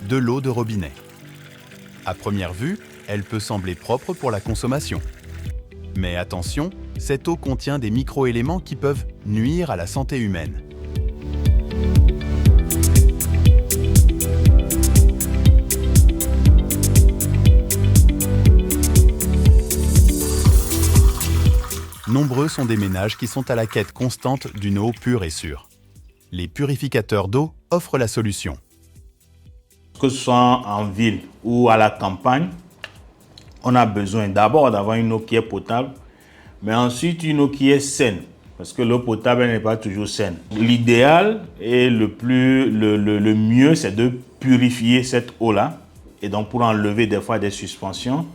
de l'eau de robinet. À première vue, elle peut sembler propre pour la consommation. Mais attention, cette eau contient des micro-éléments qui peuvent nuire à la santé humaine. Nombreux sont des ménages qui sont à la quête constante d'une eau pure et sûre. Les purificateurs d'eau offrent la solution. Que ce soit en ville ou à la campagne, on a besoin d'abord d'avoir une eau qui est potable, mais ensuite une eau qui est saine, parce que l'eau potable elle n'est pas toujours saine. L'idéal et le mieux, c'est de purifier cette eau-là, et donc pour enlever des fois des suspensions,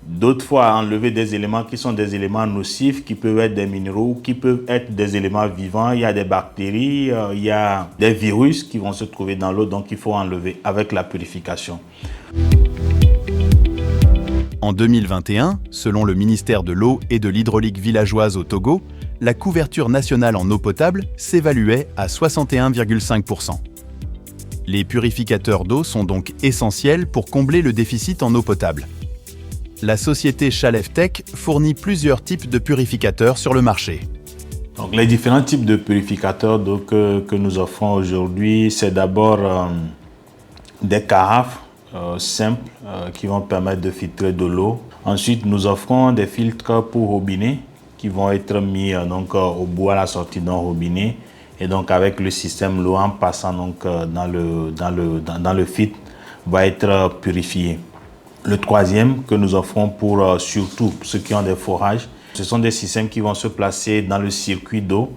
d'autres fois enlever des éléments qui sont des éléments nocifs, qui peuvent être des minéraux, qui peuvent être des éléments vivants. Il y a des bactéries, il y a des virus qui vont se trouver dans l'eau, donc il faut enlever avec la purification. En 2021, selon le ministère de l'eau et de l'hydraulique villageoise au Togo, la couverture nationale en eau potable s'évaluait à 61,5%. Les purificateurs d'eau sont donc essentiels pour combler le déficit en eau potable. La société Chalef Tech fournit plusieurs types de purificateurs sur le marché. Donc, les différents types de purificateurs d'eau que nous offrons aujourd'hui, c'est d'abord des carafes simples qui vont permettre de filtrer de l'eau. Ensuite, nous offrons des filtres pour robinet qui vont être mis au bout à la sortie d'un robinet. Et donc, avec le système, l'eau en passant dans le filtre va être purifiée. Le troisième que nous offrons pour surtout ceux qui ont des forages, ce sont des systèmes qui vont se placer dans le circuit d'eau.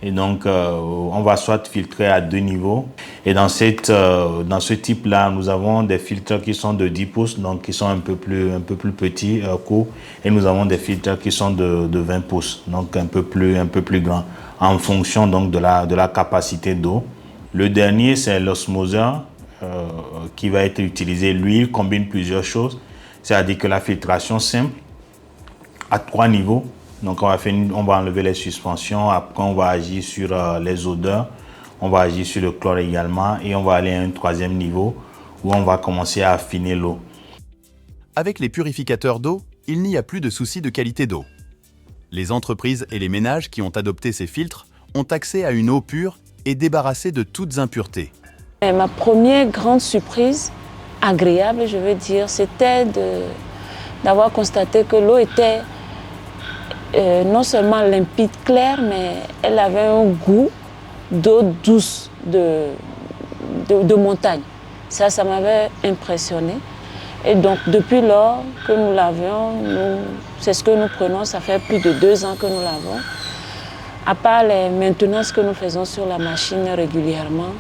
Et donc, on va soit filtrer à 2 niveaux. Et dans ce type-là, nous avons des filtres qui sont de 10 pouces, donc qui sont un peu plus petits, courts. Et nous avons des filtres qui sont de 20 pouces, donc un peu plus grands, en fonction donc de la capacité d'eau. Le dernier, c'est l'osmoseur. Qui va être utilisé. Lui, il combine plusieurs choses. C'est-à-dire que la filtration simple à 3 niveaux. Donc, on va enlever les suspensions. Après, on va agir sur les odeurs. On va agir sur le chlore également. Et on va aller à un 3e niveau où on va commencer à affiner l'eau. Avec les purificateurs d'eau, il n'y a plus de souci de qualité d'eau. Les entreprises et les ménages qui ont adopté ces filtres ont accès à une eau pure et débarrassée de toutes impuretés. Ma première grande surprise, agréable je veux dire, c'était d'avoir constaté que l'eau était non seulement limpide, claire, mais elle avait un goût d'eau douce de montagne. Ça m'avait impressionné. Et donc depuis lors que nous l'avions, c'est ce que nous prenons, ça fait plus de 2 ans que nous l'avons. À part les maintenances que nous faisons sur la machine régulièrement,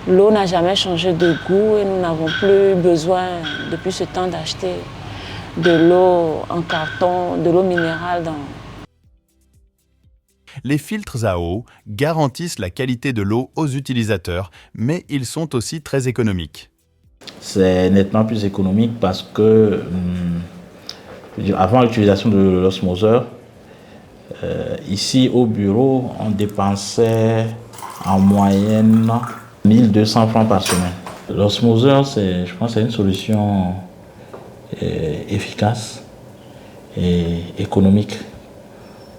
l'eau n'a jamais changé de goût et nous n'avons plus besoin, depuis ce temps, d'acheter de l'eau en carton, de l'eau minérale. Les filtres à eau garantissent la qualité de l'eau aux utilisateurs, mais ils sont aussi très économiques. C'est nettement plus économique parce que, avant l'utilisation de l'osmoseur, ici au bureau, on dépensait en moyenne 1200 francs par semaine. L'osmoseur, je pense, c'est une solution efficace et économique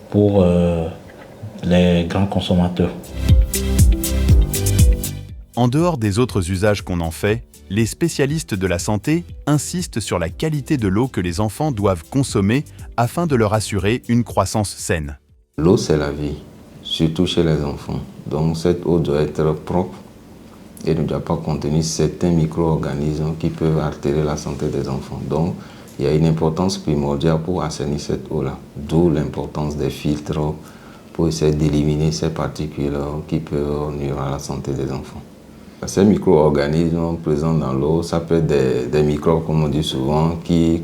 pour les grands consommateurs. En dehors des autres usages qu'on en fait, les spécialistes de la santé insistent sur la qualité de l'eau que les enfants doivent consommer afin de leur assurer une croissance saine. L'eau, c'est la vie, surtout chez les enfants. Donc cette eau doit être propre et ne doit pas contenir certains micro-organismes qui peuvent altérer la santé des enfants. Donc, il y a une importance primordiale pour assainir cette eau-là. D'où l'importance des filtres pour essayer d'éliminer ces particules qui peuvent nuire à la santé des enfants. Ces micro-organismes présents dans l'eau, ça peut être des microbes, comme on dit souvent, qui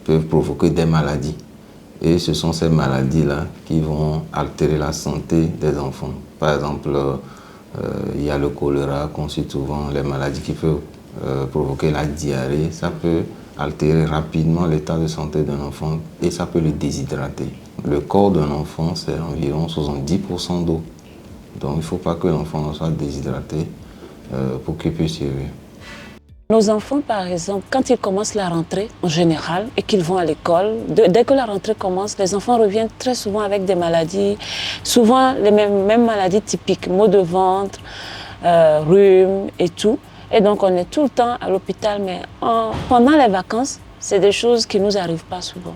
peuvent provoquer des maladies. Et ce sont ces maladies-là qui vont altérer la santé des enfants. Par exemple, il y a le choléra, qu'on cite souvent, les maladies qui peuvent provoquer la diarrhée. Ça peut altérer rapidement l'état de santé d'un enfant et ça peut le déshydrater. Le corps d'un enfant, c'est environ 70% d'eau. Donc il ne faut pas que l'enfant soit déshydraté pour qu'il puisse survivre. Nos enfants, par exemple, quand ils commencent la rentrée, en général, et qu'ils vont à l'école, dès que la rentrée commence, les enfants reviennent très souvent avec des maladies, souvent les mêmes maladies typiques, maux de ventre, rhume et tout. Et donc, on est tout le temps à l'hôpital, mais pendant les vacances, c'est des choses qui ne nous arrivent pas souvent.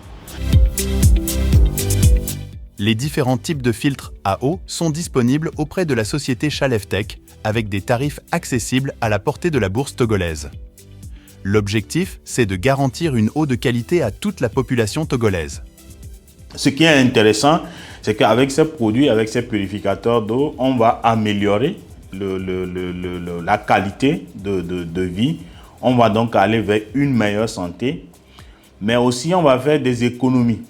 Les différents types de filtres à eau sont disponibles auprès de la société Chaleftech avec des tarifs accessibles à la portée de la bourse togolaise. L'objectif, c'est de garantir une eau de qualité à toute la population togolaise. Ce qui est intéressant, c'est qu'avec ces produits, avec ces purificateurs d'eau, on va améliorer la qualité de vie. On va donc aller vers une meilleure santé, mais aussi on va faire des économies.